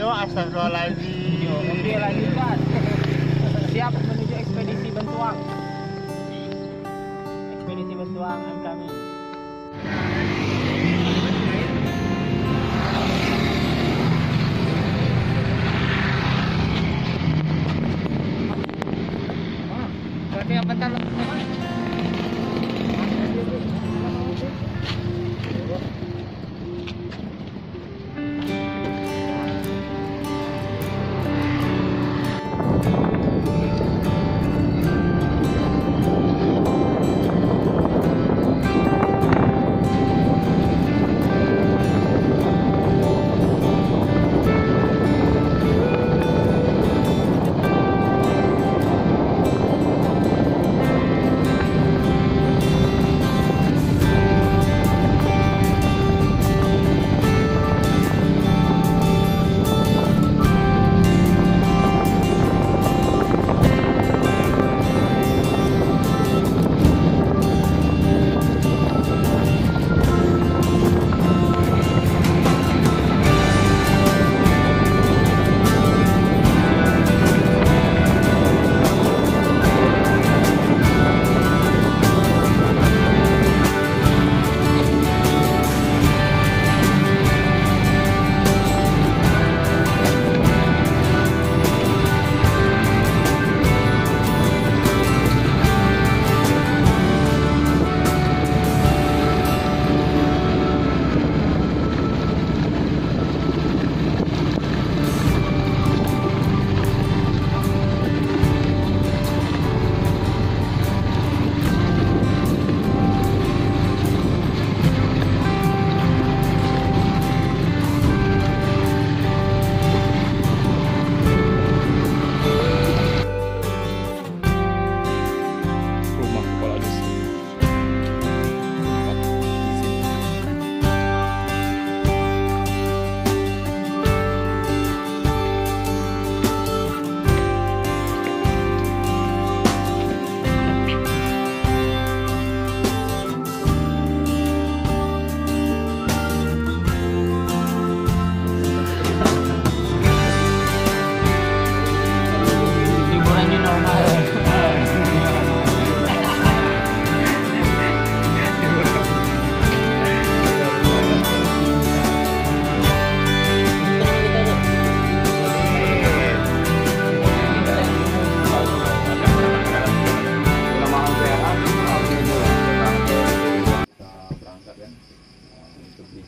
Yo, astagfirullahaladzim. Yo, oke lanjutkan. Siap menuju ekspedisi Bentuang. Ekspedisi Bentuang kami. Berarti apa tal?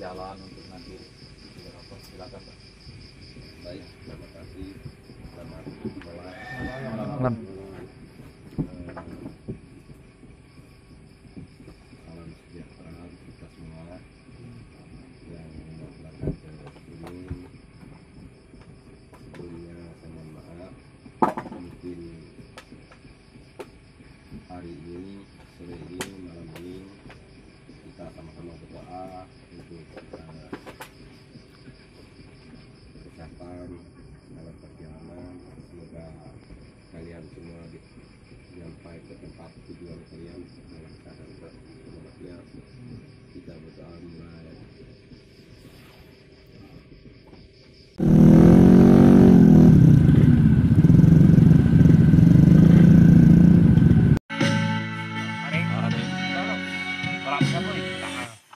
jalan untuk nanti silakan Pak. Baik, terima kasih. Selamat malam. Salam sejahtera kita semua yang melaksanakan ini. Sebelumnya saya mohon maaf mungkin hari ini, sore ini, malam ini kita sama-sama berdoa untuk kesehatan dalam perjalanan. Semoga kalian semua sampai ke tempat tujuan kalian dalam keadaan selamatnya. Kita berdoa mulai.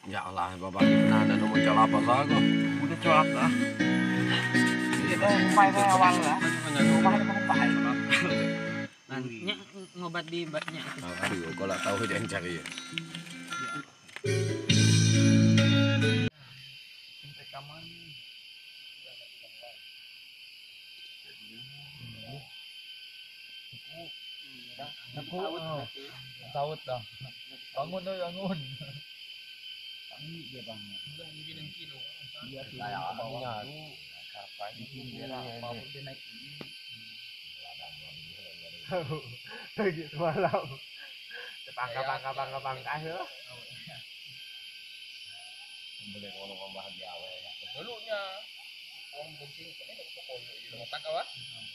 Ya Allah, bapak pernah ada nomor colap apa aku? Udah colap lah. Kita upaya ke awal lah. Upaya ke upaya. Nantinya ngobat di batnya. Aduh, kalau tahu dia yang cari ya. Rekaman. Saut dah. Bangun doi, bangun. Kami dia bangun. Udah mungkin kilo. Iya, saya abangnya. Kapan ini apa dia naik ini. Lagi semalam. Pangka ya. Boleh ngomong bahagia ya. Dulunya orang penting ini dari pokok di rumah tangga wah.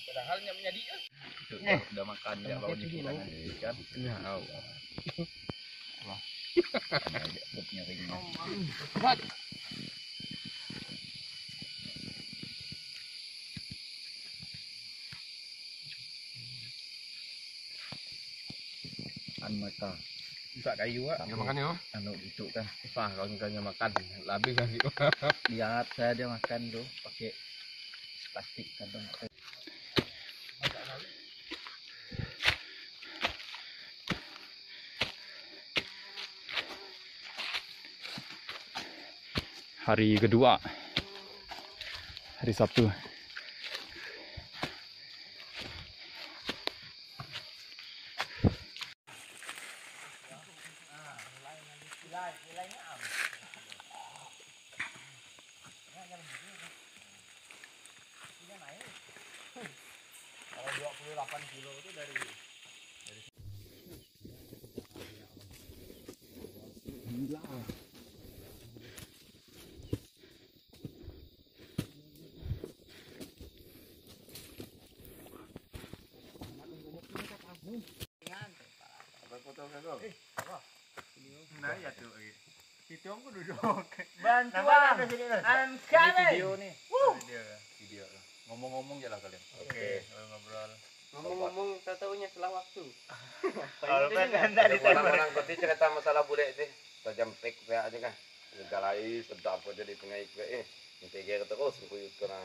Padahal nyamnya dia. Udah makan ya bawa dikitan kan. Ya, Wah. Buknya ring. kebiasaan mereka. Buka kayu ah. Ya makan yuk. Anu gitu kan. Susah kalau misalnya makan. Lebih kan sih. Lihat saya dia makan tuh pakai plastik kantong. Hari kedua, hari Sabtu. Kalau 28 kilo itu dari Nah, ya tuh. Itu aku duduk. Bantuan. Ini video nih. Video. Ngomong-ngomong aja lah kalian. Oke, ngobrol. Ngomong-ngomong, tak tahunya setelah waktu. Kalau kan dari Orang-orang peti cerita masalah bule itu, tajam pek aja kan. Galai sedap aja di tengah ikut nanti dia terus kuyut kena.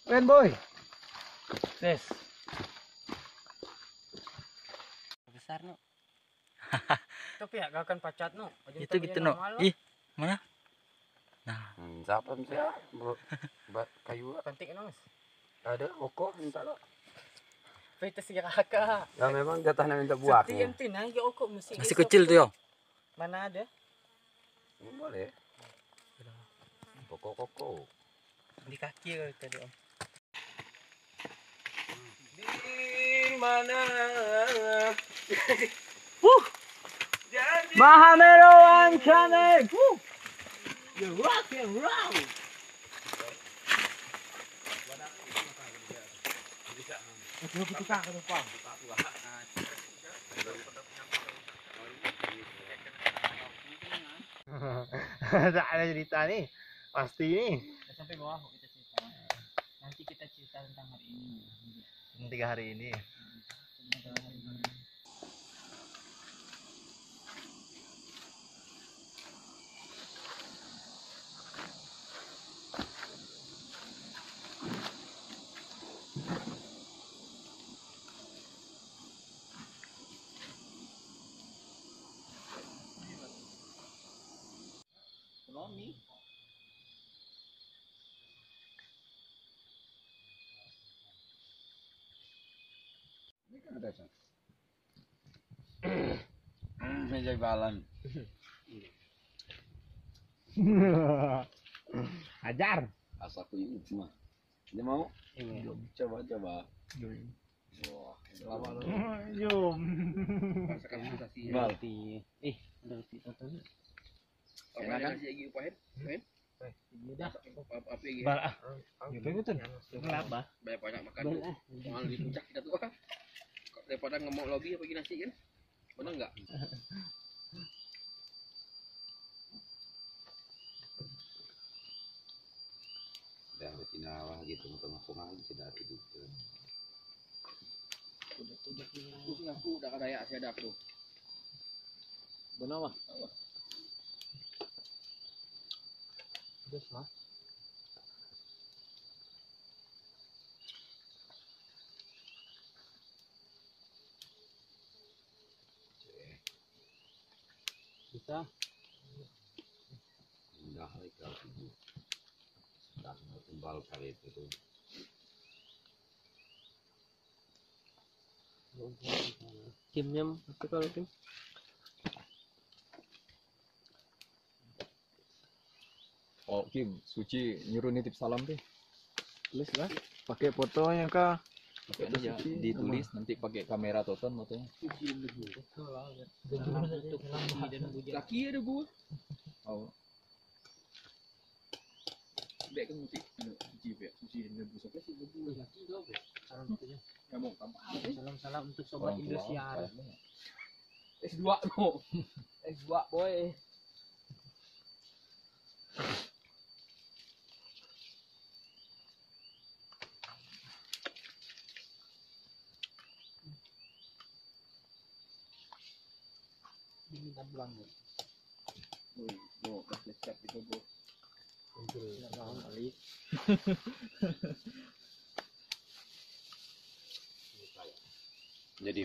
Keren boy. Yes. Besar no. Tapi ya gak akan pacat no. Itu gitu no. Ih, mana? Siapa sih? Kayu Penting no. ada okok minta lo. Kita sih kakak. Ya memang jatahnya minta buah. Setiap tina ya kok mesti. Masih kecil tuh yo. Mana ada? Boleh. Koko. Di kaki tadi om. Di mana? Mahamerowan Channel. You rock and roll. Tak ada cerita nih, pasti nih. Sampai bawah kita cerita. Nanti kita cerita tentang hari ini. 3 hari ini. Meja balan. Ajar. Asaku ini cuma. Dia mau? Coba. Wah, selamat lo. Jom. Bal. Udah cerita tuh. Enakan sih lagi upahin. Udah. Apa lagi? Bal ah. Betul. Kenapa? Banyak makan. Soal di puncak kita tuh ah. Daripada ngomong lobby apa nasi kan? Benar enggak? Dan bercinawa gitu tengah-tengah sudah hidup. Aku udah kaya siadap tuh. Benar mah. Terus mah. Bisa. Indah lagi kalau itu. Sudah tembal kali itu tuh. Timnya apa kalau tim? Oh Kim, Suci nyuruh nitip salam deh. Tulis lah. Pakai fotonya kah? Pakai aja ditulis nanti pakai kamera Toton fotonya. Kaki ada gua. Oh. Dek kan mesti cuci ya, cuci nebus apa sih nebus laki lo. Ya mau tambah. Salam-salam untuk sobat Orang tua, Indosiar. kayaknya. S2 no. S2 boy. Jadi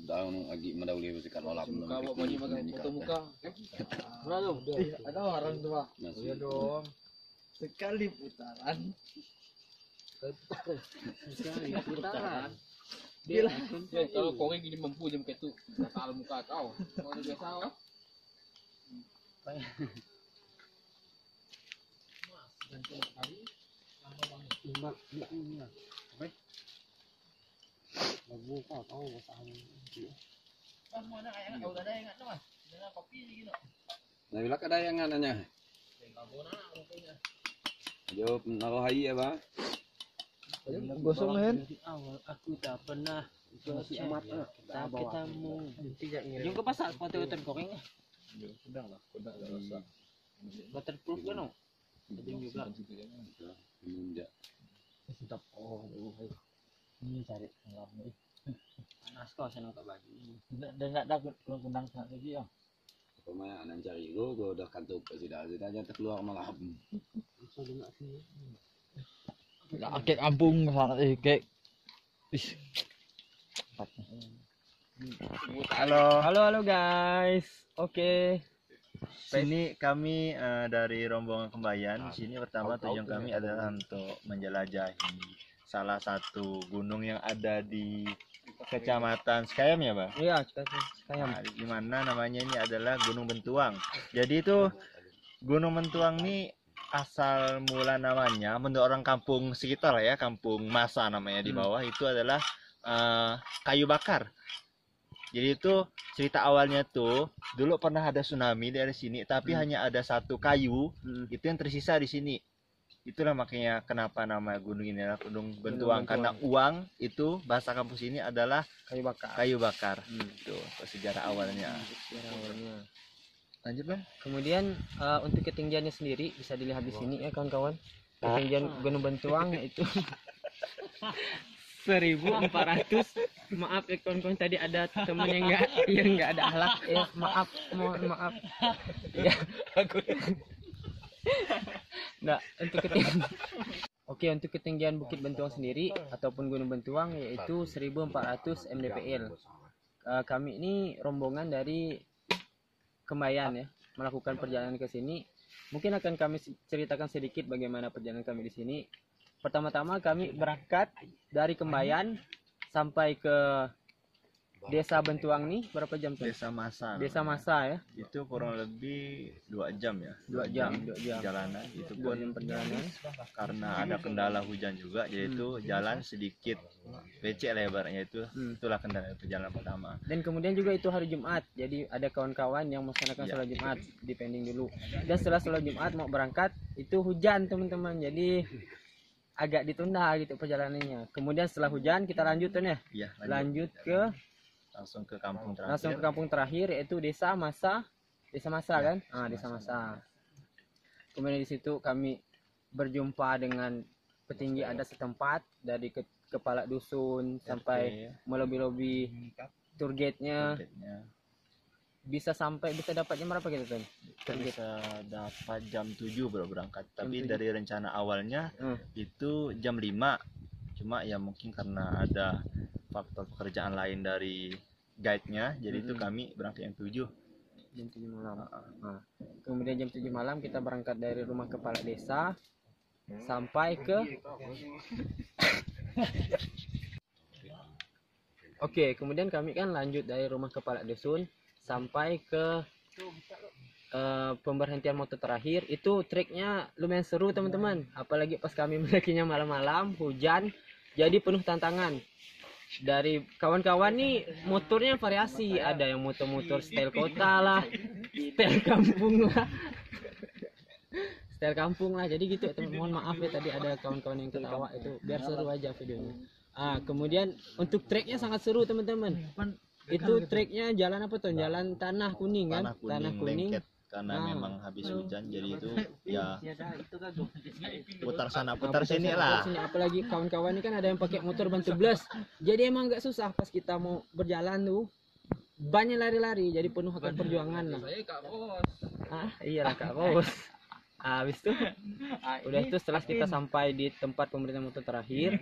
tahun lagi mendahului musikan olap. Kalau mau makan foto muka. Mana tuh? Ada orang tua. Iya dong. Sekali putaran. Sekali putaran. Dia kalau kau gini mampu jam kayak itu, kata muka kau. Mau biasa. Nah, bila ada yang nanya. Jawab naruh hai ya, Bang. Gosong men. Awal aku tak pernah tak ketemu. Yung ke pasar sepatu-sepatu koreng. Sudah lah, rasa. Waterproof kan? Ada juga. Enggak. Sedap. Oh, ini cari ngelap nih. Panas kok senang ke baju. Dan nggak takut kalau kundang lagi ya. Pemain anak cari gua udah kantuk ke sini aja keluar malam. Kek kampung kek. Halo guys. Oke. Sini kami dari rombongan Kembayan. Di sini pertama tujuan kami adalah untuk menjelajahi salah satu gunung yang ada di Kecamatan Sekayam ya, Bang? Iya, Sekayam. Nah, di mana namanya ini adalah Gunung Bentuang. Jadi itu Gunung Bentuang ini asal mula namanya menurut orang kampung sekitar ya, Kampung Masa namanya di bawah itu adalah kayu bakar. Jadi itu cerita awalnya tuh dulu pernah ada tsunami dari sini, tapi hanya ada satu kayu itu yang tersisa di sini. Itulah makanya kenapa nama gunung ini adalah Gunung Bentuang, karena uang itu bahasa kampus ini adalah Kayu bakar. kayu bakar. Itu sejarah awalnya. Lanjut Bang. Kemudian untuk ketinggiannya sendiri bisa dilihat di sini ya kawan-kawan. Ketinggian Gunung Bentuang yaitu 1400. Maaf ya kawan-kawan, tadi ada teman yang enggak ada alat ya, mohon maaf ya. Nah, untuk ketinggian Bukit Bentuang sendiri ataupun Gunung Bentuang yaitu 1400 mdpl. Kami ini rombongan dari Kembayan ya, melakukan perjalanan ke sini. Mungkin akan kami ceritakan sedikit bagaimana perjalanan kami di sini. Pertama-tama kami berangkat dari Kembayan sampai ke Desa Bentuang nih berapa jam tuh? Desa Masa. Desa Masa ya. Itu kurang lebih 2 jam ya. 2 jam. Perjalanan. Itu 2 pun jam perjalanan. karena ada kendala hujan juga, yaitu jalan sedikit becek lebarnya itulah kendala perjalanan pertama. Dan kemudian juga itu hari Jumat. Jadi ada kawan-kawan yang melaksanakan sholat Jumat, dipending dulu. Dan setelah sholat Jumat mau berangkat itu hujan teman-teman. Jadi agak ditunda gitu perjalanannya. Kemudian setelah hujan kita lanjut tuh ya. Iya, Lanjut ke langsung ke kampung terakhir. langsung ke kampung terakhir yaitu Desa Masa. Desa Masa kan? Desa Masa. Kemudian di situ kami berjumpa dengan petinggi adat setempat dari kepala dusun sampai melobi-lobi tour guide-nya. Bisa dapat jam berapa gitu kan? Bisa dapat jam 7 baru berangkat. Tapi dari rencana awalnya itu jam 5. Cuma ya mungkin karena ada faktor pekerjaan lain dari guide-nya, jadi itu kami berangkat jam 7. Jam 7 malam. Kemudian jam 7 malam kita berangkat dari rumah kepala desa sampai ke Oke, kemudian kami kan lanjut dari rumah kepala dusun sampai ke pemberhentian motor terakhir. Itu treknya lumayan seru teman-teman, apalagi pas kami mendakinya malam-malam, hujan, jadi penuh tantangan. Dari kawan-kawan nih motornya variasi, ada yang motor-motor style kota lah, style kampung lah, style kampung lah. Jadi gitu teman, mohon maaf ya tadi ada kawan-kawan yang ketawa, itu biar seru aja videonya. Kemudian untuk treknya sangat seru teman-teman. Itu treknya jalan apa tuh? Jalan tanah kuning kan? Tanah kuning. Lengket, karena memang habis hujan, jadi itu ya putar sana putar sini lah. Apalagi kawan-kawan ini kan ada yang pakai motor ban 11, jadi emang nggak susah pas kita mau berjalan tuh. banyak lari-lari, jadi penuh akan perjuangan lah. Saya Kak Bos. Iyalah Kak Bos. Habis itu udah itu setelah kita sampai di tempat pemberhentian motor terakhir,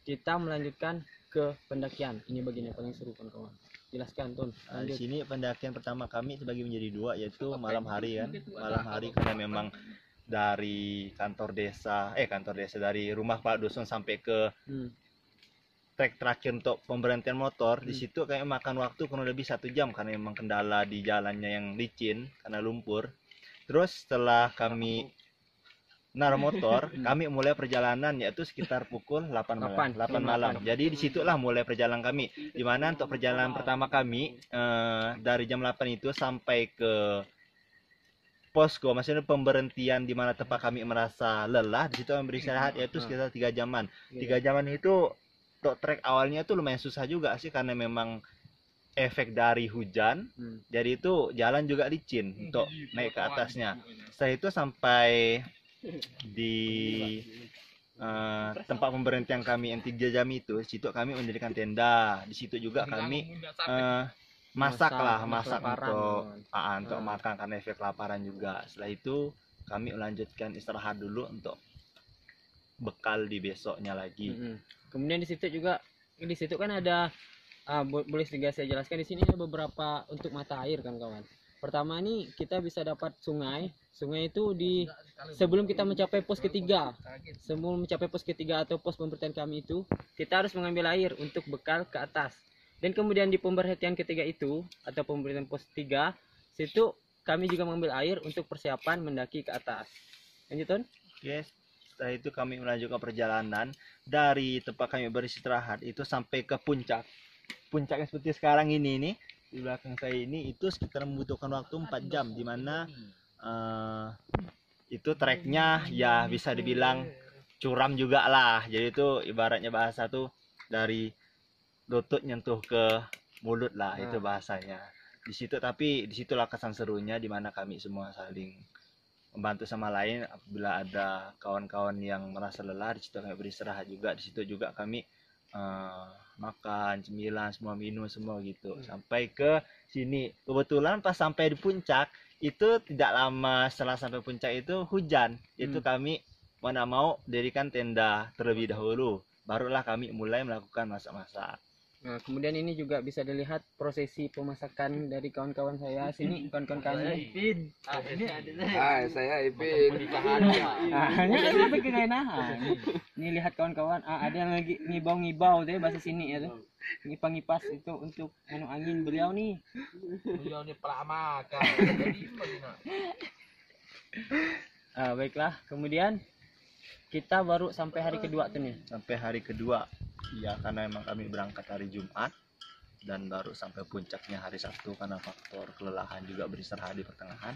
kita melanjutkan ke pendakian. Ini bagian yang paling seru kawan-kawan. Jelaskan Ton. Nah, di sini pendakian pertama kami terbagi menjadi dua, yaitu malam hari kan. Malam hari karena memang dari kantor desa dari rumah Pak Dusun sampai ke trek terakhir untuk pemberhentian motor, di situ kayak makan waktu kurang lebih 1 jam karena memang kendala di jalannya yang licin karena lumpur. Terus setelah kami naruh motor, kami mulai perjalanan yaitu sekitar pukul 8 malam. Jadi disitulah mulai perjalanan kami. Dimana untuk perjalanan pertama kami dari jam 8 itu sampai ke posko, maksudnya pemberhentian di mana tempat kami merasa lelah, di situ kami beristirahat yaitu sekitar 3 jaman. 3 jaman itu untuk trek awalnya itu lumayan susah juga sih karena memang efek dari hujan, jadi itu jalan juga licin untuk naik ke atasnya. Setelah itu sampai di tempat pemberhentian kami yang 3 jam itu, situ kami mendirikan tenda. Di situ juga kami masak untuk makan karena efek kelaparan juga. Setelah itu kami melanjutkan istirahat dulu untuk bekal di besoknya lagi. Kemudian di situ kan ada boleh saya jelaskan, di sini ada beberapa untuk mata air kan kawan. Pertama nih kita bisa dapat sungai itu sebelum kita mencapai pos ketiga. Sebelum mencapai pos ketiga atau pos pemberhentian kami itu, kita harus mengambil air untuk bekal ke atas. Dan kemudian di pemberhentian ketiga itu atau pemberhentian pos 3, situ kami juga mengambil air untuk persiapan mendaki ke atas. Lanjut. Yes. Setelah itu kami melanjutkan perjalanan dari tempat kami beristirahat itu sampai ke puncak. Puncaknya seperti sekarang ini nih, di belakang saya ini itu sekitar membutuhkan waktu 4 jam, dimana itu treknya ya bisa dibilang curam juga lah. Jadi itu ibaratnya bahasa tuh dari lutut nyentuh ke mulut lah, itu bahasanya. Tapi disitulah kesan serunya, dimana kami semua saling membantu sama lain. Apabila ada kawan-kawan yang merasa lelah, di situ kami beristirahat juga. Di situ juga kami makan cemilan, semua minum semua gitu. Sampai ke sini. Kebetulan pas sampai di puncak itu tidak lama setelah sampai puncak itu hujan. Itu kami mau dirikan tenda terlebih dahulu. Barulah kami mulai melakukan masak-masak. Nah, kemudian ini juga bisa dilihat prosesi pemasakan dari kawan-kawan saya. Sini kawan-kawan kami. Ipin. Ini ada Saya Ipin. Ini lihat kawan-kawan, ada yang lagi ngibau-ngibau deh bahasa sini ya tuh. Ngipas-ngipas itu untuk angin beliau nih. Beliau ini pelama kan. Baiklah, kemudian kita baru sampai hari kedua tuh nih. Sampai hari kedua. Ya, karena memang kami berangkat hari Jumat dan baru sampai puncaknya hari Sabtu karena faktor kelelahan juga beristirahat di pertengahan.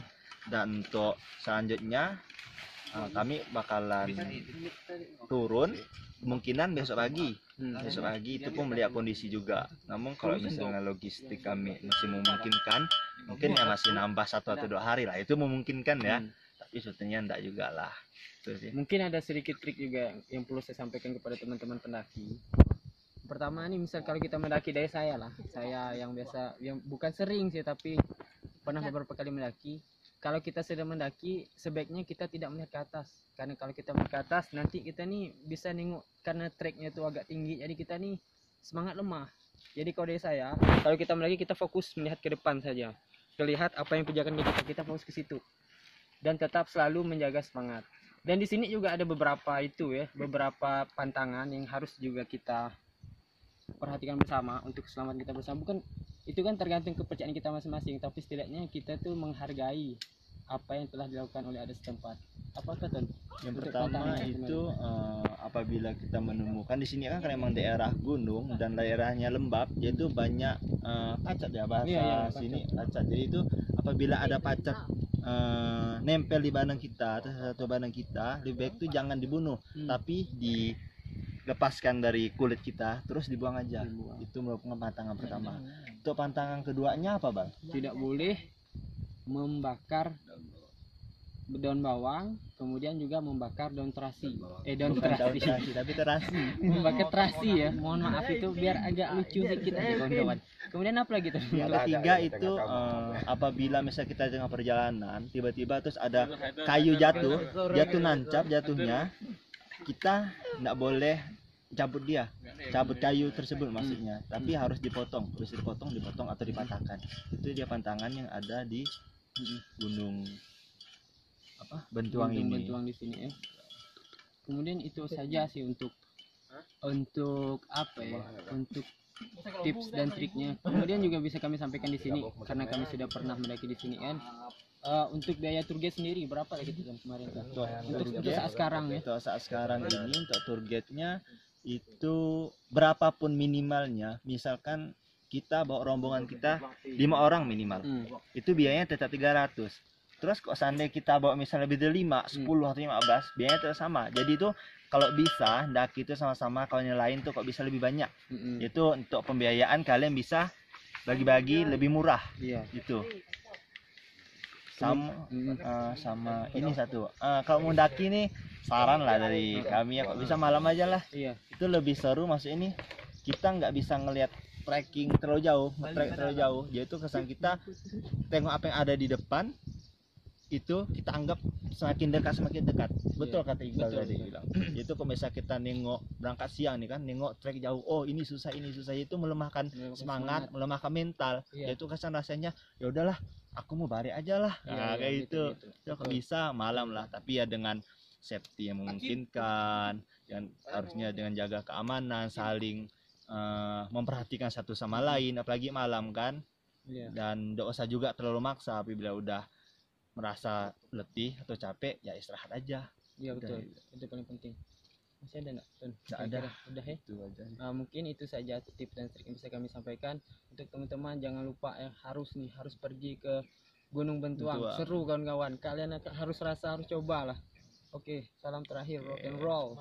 Dan untuk selanjutnya kami bakalan turun kemungkinan besok pagi. Besok pagi itu pun melihat kondisi juga. Namun kalau misalnya logistik kami masih memungkinkan, mungkin ya masih nambah 1 atau 2 hari lah. Itu memungkinkan ya. Tapi sebetulnya enggak juga lah. Mungkin ada sedikit trik juga yang perlu saya sampaikan kepada teman-teman pendaki. Pertama nih, misal kalau kita mendaki dari saya yang biasa, yang bukan sering sih tapi pernah beberapa kali mendaki. Kalau kita sedang mendaki, sebaiknya kita tidak melihat ke atas, karena kalau kita melihat ke atas nanti kita nih bisa nengok, karena treknya itu agak tinggi, jadi kita nih semangat lemah. Jadi kalau dari saya, kalau kita mendaki kita fokus melihat ke depan saja, terlihat apa yang pijakan kita fokus ke situ, dan tetap selalu menjaga semangat. Dan di sini juga ada beberapa pantangan yang harus juga kita perhatikan bersama untuk keselamatan kita bersama. Bukan itu kan tergantung kepercayaan kita masing-masing, tapi setidaknya kita tuh menghargai apa yang telah dilakukan oleh adat setempat. Apakah Ton? Yang pertama itu apabila kita menemukan di sini kan karena memang daerah gunung dan daerahnya lembab, yaitu banyak pacat ya bahasa sini pacat. Jadi itu apabila ada pacat nempel di badan kita atau satu badan kita, lebih baik itu jangan dibunuh, tapi dilepaskan dari kulit kita terus dibuang aja. Itu merupakan pantangan pertama. Untuk pantangan keduanya apa, Bang? Tidak boleh membakar daun bawang, kemudian juga membakar daun terasi. Daun Bukan daun terasi. terasi tapi terasi. Membakar terasi ya. Mohon maaf itu biar agak lucu sedikit aja kawan-kawan. Kemudian apa lagi tuh? Yang ketiga itu apabila misalnya kita tengah perjalanan tiba-tiba terus ada kayu jatuh nancap jatuhnya, kita nggak boleh cabut kayu tersebut maksudnya, tapi harus dipotong atau dipatahkan. Itu dia pantangan yang ada di gunung Bentuang ini. Bentuang di sini ya. Kemudian itu saja sih untuk apa ya? Untuk tips dan triknya. Kemudian juga bisa kami sampaikan di sini karena kami sudah pernah mendaki di sini kan. Untuk biaya tour guide sendiri berapa lagi tuh kemarin kan? Untuk saat sekarang ya. Untuk saat sekarang ini untuk tour guide-nya itu berapapun minimalnya, misalkan kita bawa rombongan kita 5 orang minimal, itu biayanya tetap 300. Terus kok seandainya kita bawa misalnya lebih dari 5, 10 atau 15, biayanya tetap sama. Jadi itu kalau bisa daki itu sama-sama, kalau yang lain tuh kok bisa lebih banyak. Itu untuk pembiayaan kalian bisa bagi-bagi lebih murah. Iya. Gitu. Sama ini satu. Kalau mau daki nih saran lah dari kami ya, kok bisa malam aja lah. Iya. Itu lebih seru, maksud ini kita nggak bisa ngelihat trekking terlalu jauh, nge-trek terlalu jauh. Yaitu kesan kita tengok apa yang ada di depan, itu kita anggap semakin dekat. Betul kata Iqbal tadi bilang. Itu kalau misalnya kita nengok berangkat siang nih kan, nengok trek jauh, oh ini susah itu melemahkan semangat, melemahkan mental. Yaitu kesan rasanya ya udahlah, aku mau balik aja lah. Nah, kayak gitu. Kalau bisa malam lah, tapi ya dengan safety yang memungkinkan, yang harusnya dengan jaga keamanan, saling memperhatikan satu sama lain, apalagi malam kan. Dan tidak usah juga terlalu maksa. Apabila udah merasa letih atau capek, ya istirahat aja. Iya betul, itu paling penting. Masih ada nggak? Nggak ada. Udah ya. Itu aja. Mungkin itu saja tips dan trik yang bisa kami sampaikan. Untuk teman-teman jangan lupa harus pergi ke Gunung Bentuang. Seru kawan-kawan. Kalian harus cobalah. Oke, salam terakhir rock and roll.